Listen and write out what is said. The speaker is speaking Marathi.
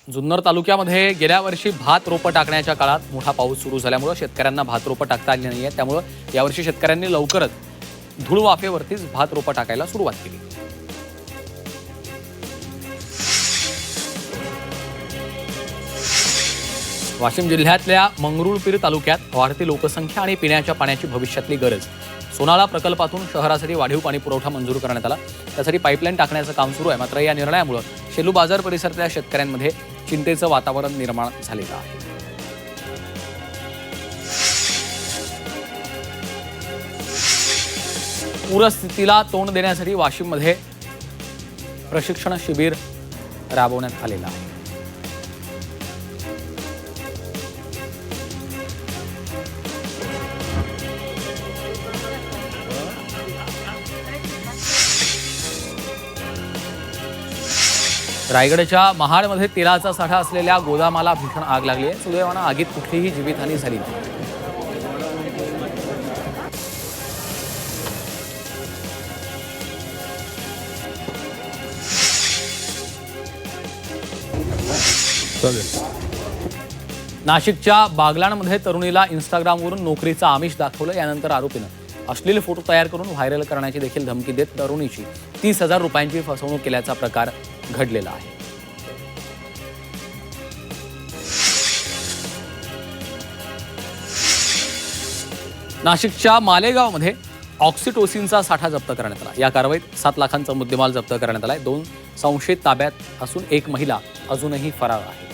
जुन्नर तालुक्यामध्ये गेल्या वर्षी भात रोपं टाकण्याच्या काळात मोठा पाऊस सुरू झाल्यामुळे शेतकऱ्यांना भात रोपं टाकता आली नाहीये. त्यामुळे यावर्षी शेतकऱ्यांनी लवकरच धूळ वाफेवरतीच भात रोपं टाकायला सुरुवात केली. वाशिम जिल्ह्यातल्या मंगरुळपीर तालुक्यात वाढती लोकसंख्या आणि पिण्याच्या पाण्याची भविष्यातली गरज. सोनाळा प्रकल्पातून शहरासाठी वाढीव पाणी पुरवठा मंजूर करण्यात आला. त्यासाठी पाईपलाईन टाकण्याचं काम सुरू आहे. मात्र या निर्णयामुळे शेलू बाजार परिसरातल्या शेतकऱ्यांमध्ये चिंतेचं वातावरण निर्माण झालेलं आहे. पूरस्थितीला तोंड देण्यासाठी वाशिममध्ये प्रशिक्षण शिबिर राबवण्यात आलेलं आहे. रायगडच्या महाडमध्ये तेलाचा साठा असलेल्या गोदामाला भीषण आग लागली आहे. सुदैवानं आगीत कुठलीही जीवितहानी झाली नाही. नाशिकच्या बागलाणमध्ये तरुणीला इंस्टाग्रामवरून नोकरीचं आमिष दाखवलं. यानंतर आरोपीनं अश्लील फोटो तयार करून व्हायरल करण्याची देखील धमकी देत तरुणीची 30,000 रुपयांची फसवणूक केल्याचा प्रकार घडलेला आहे. नाशिकच्या मालेगावमध्ये ऑक्सिटोसिनचा साठा जप्त करण्यात आला. या कारवाईत 7 लाखांचा मुद्देमाल जप्त करण्यात आलाय. 2 संशयित ताब्यात असून 1 महिला अजूनही फरार आहे.